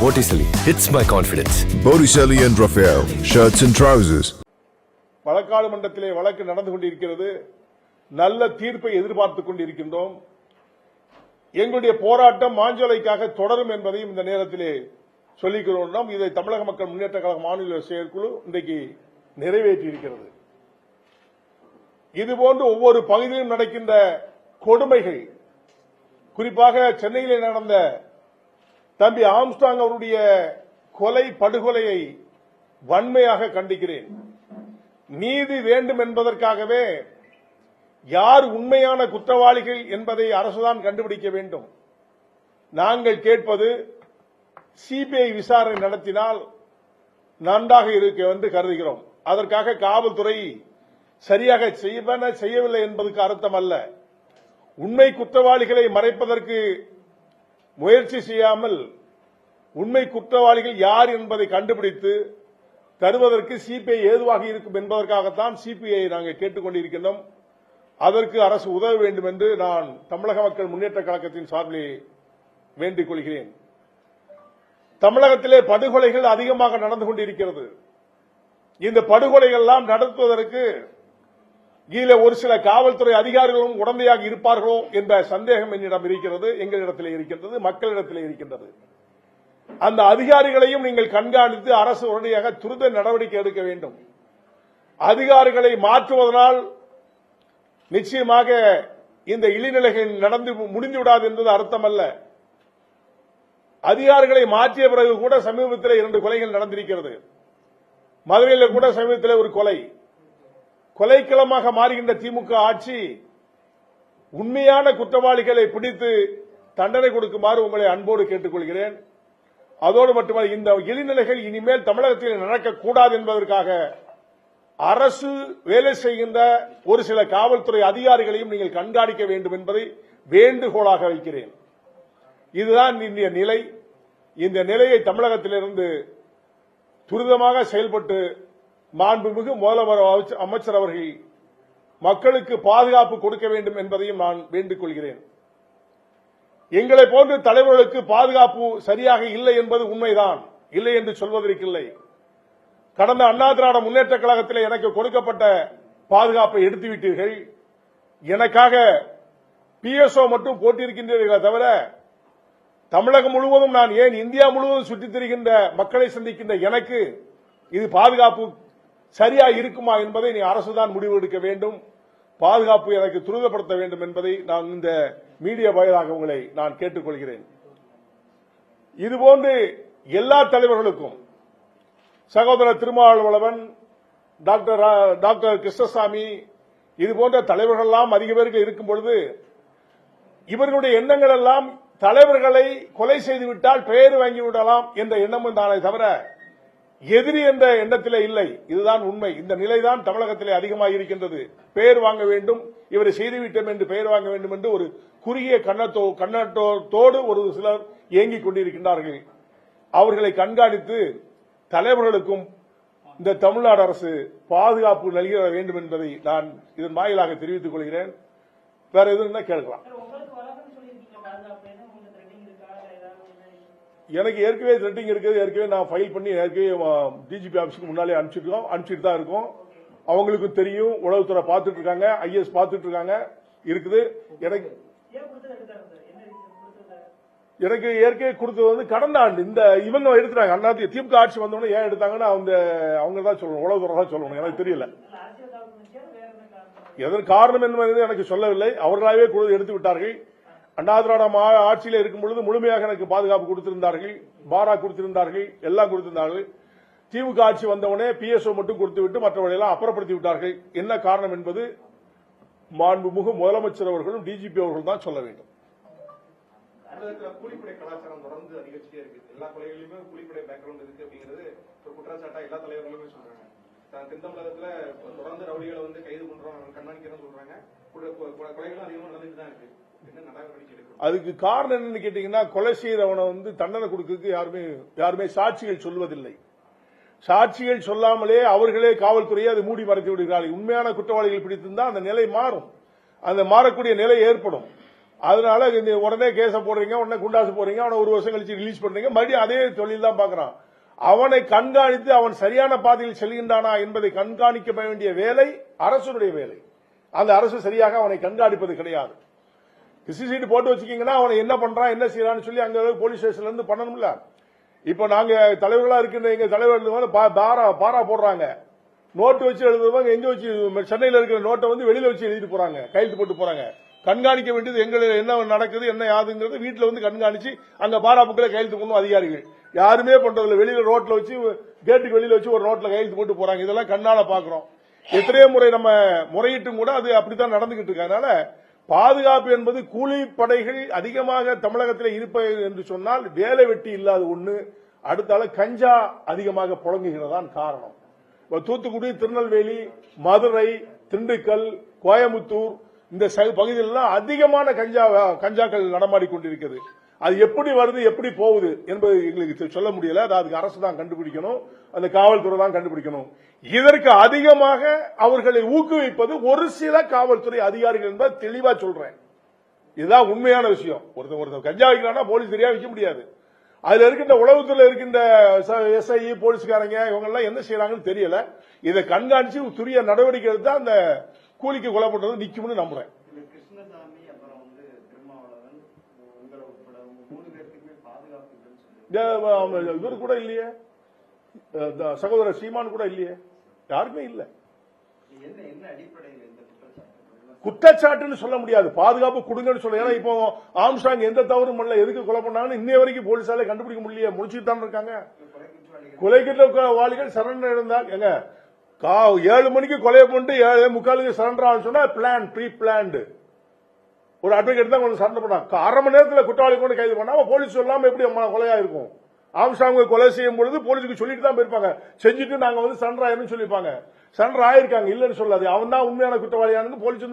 Botticelli hits my confidence. Botticelli and Raphael, shirts and trousers. வழக்காடு மன்றத்திலே வழக்கு நடந்து கொண்டிருக்கிறது. நல்ல தீர்ப்பை எதிர்பார்த்துக் கொண்டிருக்கின்றோம். எங்களுடைய போராட்டம் மாஞ்சோலைக்காக தொடரும் என்பதையும் இந்த நேரத்திலே சொல்லிக்கிறோம். இதை தமிழக மக்கள் முன்னேற்ற கழக மாநில செயற்குழு இன்றைக்கு நிறைவேற்றியிருக்கிறது. இதுபோன்று ஒவ்வொரு பகுதியிலும் நடக்கின்ற கொடுமைகள், குறிப்பாக சென்னையிலே நடந்த தம்பி ஆம்ஸ்ட்ராங் அவருடைய கொலை படுகொலையை வன்மையாக கண்டிக்கிறேன். நீதி வேண்டும் என்பதற்காகவே யார் உண்மையான குற்றவாளிகள் என்பதை அரசுதான் கண்டுபிடிக்க வேண்டும். நாங்கள் கேட்பது சிபிஐ விசாரணை நடத்தினால் நன்றாக இருக்க என்று கருதுகிறோம். அதற்காக காவல்துறை சரியாக செய்யவில்லை என்பதற்கு அர்த்தம் அல்ல. உண்மை குற்றவாளிகளை மறைப்பதற்கு முயற்சி செய்யாமல் உண்மை குற்றவாளிகள் யார் என்பதை கண்டுபிடித்து தருவதற்கு சிபிஐ ஏதுவாக இருக்கும் என்பதற்காகத்தான் சிபிஐ நாங்கள் கேட்டுக் கொண்டிருக்கின்றோம். அதற்கு அரசு உதவ வேண்டும் என்று நான் தமிழக மக்கள் முன்னேற்ற கழகத்தின் சார்பிலே வேண்டிக் கொள்கிறேன். தமிழகத்திலே படுகொலைகள் அதிகமாக நடந்து கொண்டிருக்கிறது. இந்த படுகொலைகள் எல்லாம் நடத்துவதற்கு இதில் ஒரு சில காவல்துறை அதிகாரிகளும் உடந்தையாக இருப்பார்களோ என்ற சந்தேகம் என்னிடம் இருக்கிறது, எங்களிடத்தில் இருக்கின்றது, மக்களிடத்தில் இருக்கின்றது. அந்த அதிகாரிகளையும் நீங்கள் கண்காணித்து அரசு உடனடியாக துரித நடவடிக்கை எடுக்க வேண்டும். அதிகாரிகளை மாற்றுவதனால் நிச்சயமாக இந்த இழிநிலைகள் நடந்து முடிந்துவிடாது என்பது அர்த்தமல்ல. அதிகாரிகளை மாற்றிய பிறகு கூட சமீபத்தில் 2 கொலைகள் நடந்திருக்கிறது. மதுரையில் கூட சமீபத்தில் ஒரு கொலைக்களமாக மாறுகின்ற திமுக ஆட்சி உண்மையான குற்றவாளிகளை பிடித்து தண்டனை கொடுக்குமாறு உங்களை அன்போடு கேட்டுக்கொள்கிறேன். அதோடு மட்டுமல்ல, இந்த இழிநிலைகள் இனிமேல் தமிழகத்தில் நடக்கக்கூடாது என்பதற்காக அரசு வேலை செய்கின்ற ஒரு சில காவல்துறை அதிகாரிகளையும் நீங்கள் கண்காணிக்க வேண்டும் என்பதை வேண்டுகோளாக வைக்கிறேன். இதுதான் இந்திய நிலை. இந்த நிலையை தமிழகத்திலிருந்து துரிதமாக செயல்பட்டு மாண்புமிகு முதல்வர் அமைச்சர் அவர்கள் மக்களுக்கு பாதுகாப்பு கொடுக்க வேண்டும் என்பதையும் நான் வேண்டிக் கொள்கிறேன். எங்களை போன்ற தலைவர்களுக்கு பாதுகாப்பு சரியாக இல்லை என்பது உண்மைதான், இல்லை என்று சொல்வதற்கில்லை. கடந்த அண்ணா திராவிட முன்னேற்ற கழகத்தில் எனக்கு கொடுக்கப்பட்ட பாதுகாப்பை எடுத்துவிட்டீர்கள். எனக்காக பிஎஸ்ஓ மட்டும் போட்டியிருக்கின்றீர்களே தவிர தமிழகம் முழுவதும், நான் ஏன் இந்தியா முழுவதும் சுற்றித் திரிகின்ற மக்களை சந்திக்கின்ற எனக்கு இது பாதுகாப்பு சரியா இருக்குமா என்பதை நீ அரசுதான் முடிவு எடுக்க வேண்டும். பாதுகாப்பு எனக்கு துரிதப்படுத்த வேண்டும் என்பதை நான் இந்த மீடியா வாயிலாக உங்களை நான் கேட்டுக்கொள்கிறேன். இதுபோன்று எல்லா தலைவர்களுக்கும், சகோதரர் திருமாவளவன், டாக்டர் கிருஷ்ணசாமி, இதுபோன்ற தலைவர்கள் எல்லாம் அதிக பேருக்கு இருக்கும் பொழுது இவர்களுடைய எண்ணங்கள் எல்லாம் தலைவர்களை கொலை செய்துவிட்டால் பெயர் வாங்கிவிடலாம் என்ற எண்ணமும் தானே தவிர எதிரி என்ற எண்ணத்திலே இல்லை. இதுதான் உண்மை. இந்த நிலைதான் தமிழகத்திலே அதிகமாக இருக்கின்றது. பெயர் வாங்க வேண்டும், இவரை செய்துவிட்டோம் என்று பெயர் வாங்க வேண்டும் என்று ஒரு குறுகிய கண்ணோட்டத்தோடு ஒரு சிலர் இயங்கிக் கொண்டிருக்கின்றார்கள். அவர்களை கண்காணித்து தலைவர்களுக்கும் இந்த தமிழ்நாடு அரசு பாதுகாப்பு நல்கிட வேண்டும் என்பதை நான் இதன் வாயிலாக தெரிவித்துக் கொள்கிறேன். வேற எதுவும் கேட்கலாம். எனக்கு ஏற்கனவே த்ரெட்டிங் இருக்குது. ஏற்கனவே நான் ஃபைல் பண்ணி ஏற்கனவே டிஜிபி ஆபீஸ்க்கு முன்னாலே அனுப்பிச்சிட்டு தான் இருக்கோம். அவங்களுக்கும் தெரியும், உளவுத்துறை பார்த்துட்டு இருக்காங்க, ஐஎஸ் பார்த்துட்டு இருக்காங்க இருக்குது. எனக்கு ஏற்கனவே கொடுத்தது வந்து கடந்த ஆண்டு இந்த இவங்க எடுத்துட்டாங்க. அண்ணா திமுக ஆட்சி வந்தவொடனே ஏன் எடுத்தாங்கன்னு அவங்க தான் சொல்லணும், உளவுத்துறை தான் சொல்லணும். எனக்கு தெரியல எதன் காரணம் என்பது எனக்கு சொல்லவில்லை. அவர்களாகவே எடுத்து விட்டார்கள். அண்ணா திராவிட ஆட்சியில் இருக்கும் பொழுது முழுமையாக எனக்கு பாதுகாப்பு கொடுத்திருந்தார்கள், பாரா கொடுத்திருந்தார்கள், எல்லாம் கொடுத்திருந்தார்கள். திமுக ஆட்சி வந்தவுடனே பிஎஸ்ஓ மட்டும் கொடுத்துவிட்டு மற்றவர்களெல்லாம் அப்புறப்படுத்தி விட்டார்கள். என்ன காரணம் என்பது மாண்புமிகு முதலமைச்சர் அவர்களும் டிஜிபி அவர்களும் தான் சொல்ல வேண்டும். கூலிப்படை கலாச்சாரம் தொடர்ந்து அதிகரிச்சுட்டே இருக்கு. எல்லா கொலைகளிலுமே கூலிப்படை பேக்ரவுண்ட் இருக்கு அப்படிங்கிறது குற்றச்சாட்டா எல்லா தலைவர்களுமே சொல்றாங்க. தென் தமிழகத்துல தொடர்ந்து ரவுடிகளை வந்து கைது பண்றோம், கண்காணிக்கிறோம் சொல்றாங்க. கொலைகளும் அதிகமாக நடந்துட்டு தான் இருக்கு. அதுக்கு காரணம் என்னன்னு கேட்டீங்கன்னா, கொலை செய்தவனை வந்து தண்டனை கொடுக்கிறதுக்கு யாருமே சாட்சிகள் சொல்வதில்லை. சாட்சிகள் சொல்லாமலே அவர்களே காவல்துறையை அது மூடி மறைத்து விடுகிறார்கள். உண்மையான குற்றவாளிகள் பிடித்திருந்தால் அந்த நிலை மாறும், அந்த மாறக்கூடிய நிலை ஏற்படும். அதனால உடனே கேஸ போடுறீங்க, உடனே குண்டாசு போடுறீங்க, அவனை ஒரு வருஷம் கழிச்சு ரிலீஸ் பண்றீங்க, மறுபடியும் அதே தொழில் தான் பாக்குறான். அவனை கண்காணித்து அவன் சரியான பாதையில் செல்கின்றானா என்பதை கண்காணிக்க வேண்டிய வேலை அரசுடைய வேலை. அந்த அரசு சரியாக அவனை கண்காணிப்பது கிடையாது. சீட்டு போட்டு வச்சுக்கீங்கன்னா அவனை என்ன பண்றான் என்ன செய்யறான்னு சொல்லி அங்க போலீஸ் ஸ்டேஷன்ல இருந்து பண்ணணும்ல. இப்ப நாங்க தலைவர்களா இருக்கின்ற எங்க தலைவர் பாரா போடுறாங்க, நோட்டு வச்சு எழுதுவாங்க, எங்க வச்சு சென்னையில இருக்கிற நோட்டை வந்து வெளியில வச்சு எழுதிட்டு போறாங்க, கையெழுத்து போட்டு போறாங்க. கண்காணிக்க வேண்டியது எங்களை என்ன நடக்குது என்ன யாதுங்கிறது வீட்டுல வந்து கண்காணிச்சு அங்க பாரா புக்கில் கையெழுத்து போடணும் அதிகாரிகள். யாருமே பண்றதில்ல, வெளியில ரோட்ல வச்சு கேட்டுக்கு வெளியில வச்சு ஒரு நோட்ல கையெழுத்து போட்டு போறாங்க. இதெல்லாம் கண்ணால பாக்குறோம். எத்தனையோ முறை நம்ம முறையிட்டும் கூட அது அப்படித்தான் நடந்துகிட்டு இருக்கு. அதனால பாதுகாப்பு என்பது கூலிப்படைகள் அதிகமாக தமிழகத்தில் இருப்பது என்று சொன்னால் வேலை வெட்டி இல்லாத ஒண்ணு, அடுத்தால கஞ்சா அதிகமாக புழங்குகிறதான் காரணம். தூத்துக்குடி, திருநெல்வேலி, மதுரை, திண்டுக்கல், கோயம்புத்தூர் இந்த பகுதிகளெல்லாம் அதிகமான கஞ்சாக்கள் நடமாடி கொண்டிருக்கிறது. அது எப்படி வருது எப்படி போகுது என்பது எங்களுக்கு சொல்ல முடியல. அதுக்கு அரசு தான் கண்டுபிடிக்கணும், அந்த காவல்துறை தான் கண்டுபிடிக்கணும். இதற்கு அதிகமாக அவர்களை ஊக்குவிப்பது ஒரு சில காவல்துறை அதிகாரிகள் என்பது தெளிவா சொல்றேன். இதுதான் உண்மையான விஷயம். ஒருத்தர் கஞ்சா வைக்கிறான்னா போலீஸ் தெரியா வைக்க முடியாது. அதுல இருக்கின்ற உளவுத்துறை இருக்கின்ற எஸ்ஐ போலீஸ்காரங்க இவங்க எல்லாம் என்ன செய்யறாங்கன்னு தெரியல. இதை கண்காணிச்சு துரிய நடவடிக்கை எடுத்தா அந்த கூலிக்கு கொலை பண்றது நிக்கும்னு நம்புறேன். இவரு கூட இல்லையே, சகோதரர் சீமான் கூட இல்லையே, யாருமே இல்ல. குற்றச்சாட்டுன்னு சொல்ல முடியாது, பாதுகாப்பு கொடுங்கன்னு சொல்ல. ஏன்னா இப்போ ஆம்ஸ்டாங் எந்த தவறும் பண்ணல, எதுக்கு கொலை பண்ணாங்கன்னு இன்னைய வரைக்கும் போலீஸால கண்டுபிடிக்க முடியல, முடிச்சுட்டு தான் இருக்காங்க. கொலைக்கிட்ட சரண்டர் இருந்தாங்க. 7 மணிக்கு கொலை பண்ணிட்டு 7:45 சரண்டர் ஆகும் சொன்னா ப்ரீ பிளான்டு. ஒரு அட்வொகேட் தான் கொஞ்சம் சரண்டர் பண்ணாங்க. 1/2 மணி நேரத்தில் குற்றவாளி கொண்டு கைது பண்ணாம போலீஸ் சொல்லாம எப்படி கொலையா இருக்கும்? ஆம்ஸ்டாங் கொலை செய்யும் பொழுது போலீஸுக்கு சொல்லிட்டு தான் போயிருப்பாங்க, செஞ்சுட்டு நாங்க வந்து சரண்டர் ஆயிருன்னு சொல்லிருப்பாங்க. சரண்டர் ஆயிருக்காங்க, இல்லன்னு சொல்லாது. அவன் தான் உண்மையான குற்றவாளியானு போலீஸ்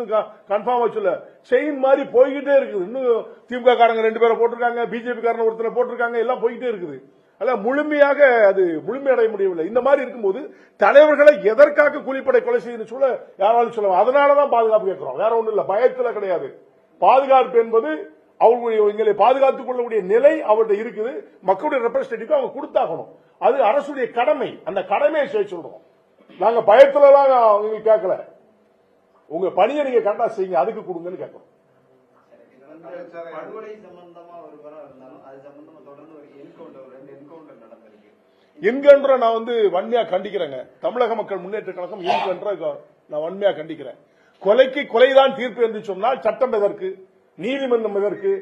கன்ஃபார்மா சொல்ல. செயின் மாதிரி போய்கிட்டே இருக்குது. இன்னும் திமுக காரங்க 2 பேரை போட்டிருக்காங்க, பிஜேபி காரங்க ஒருத்தரை போட்டிருக்காங்க, எல்லாம் போய்கிட்டே இருக்குது. அல்ல முழுமையாக அது முழுமையடைய முடியவில்லை. இந்த மாதிரி இருக்கும்போது தலைவர்களை எதற்காக கூலிப்படை கொலை செய்யணும் சொல்ல யாராலும் சொல்லுவாங்க. அதனாலதான் பாதுகாப்பு கேட்கிறோம், வேற ஒண்ணும் இல்ல, பயத்துல கிடையாது. பாதுகாப்பு என்பது அவங்களை பாதுகாத்துக் கொள்ளக்கூடிய நிலை அவர்கிட்ட இருக்குது. மக்களுடைய ரெப்ரஸன்டேட்டிவ் அவங்க கொடுத்தாகணும். அது அரசுடைய கடமை. அந்த கடமையை செய்ய சொல்றோம். நாங்க பயத்துலலாம் கேட்கல, உங்க பணியை நீங்க கரெக்டா செய்யுங்க, அதுக்கு கொடுங்கன்னு கேட்கிறோம். என்கவுண்டரை நான் வந்து வன்மையா கண்டிக்கிறேங்க. தமிழக மக்கள் முன்னேற்ற கழகம் என்கவுண்டரை நான் வன்மையா கண்டிக்கிறேன். கொலைக்கு கொலைதான் தீர்ப்பு என்று சொன்னால் சட்டம் எதற்கு, நீதிமன்றம் எதற்கு,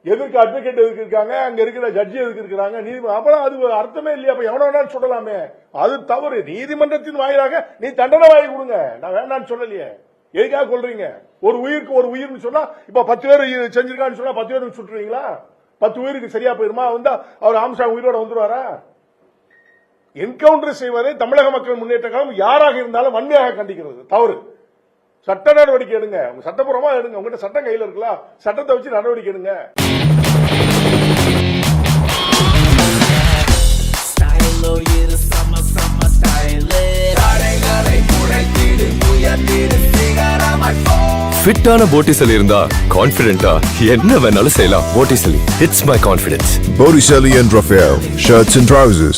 எதற்கு அட்வொகேட் எதுக்கு இருக்காங்க, அங்க இருக்கிற ஜட்ஜி எதுக்கு இருக்கிறாங்க, நீதிமன்றம்? அப்பதான் அது அர்த்தமே இல்லையா? அப்ப எவன வேணாலும் சொல்லலாமே, அது தவறு. நீதிமன்றத்தின் வாயிலாக நீ தண்டனை வாங்கி கொடுங்க, நான் வேண்டான்னு சொல்லலையே. எதுக்காக கொள்றீங்க? ஒரு உயிருக்கு ஒரு உயிர்னு சொன்னா இப்ப 10 பேர் செஞ்சிருக்கான்னு சொன்னா 10 பேருக்கு சுட்டுருவீங்களா? 10 உயிருக்கு சரியா போயிருமா? வந்தா அவர் ஆம்ஸ்டாங் உயிரோட வந்துருவாரா? என்கவுண்டர் செய்வதை தமிழக மக்கள் முன்னேற்ற கழகம் யாராக இருந்தாலும் வன்மையாக கண்டிக்கிறது. தவறு. சட்ட நடவடிக்கை எடுங்க, உங்க சட்டப்பூர்வமா எடுங்க. உங்ககிட்ட சட்டம் கையில இருக்கலாம், சட்டத்தை வச்சு நடவடிக்கை எடுங்க. ஃபிட்டான போட்டிசலி இருந்தா கான்ஃபிடென்ட்டா என்ன வேணாலும் செய்யலாம். Botticelli, it's my confidence. Botticelli and Raphael, shirts and trousers.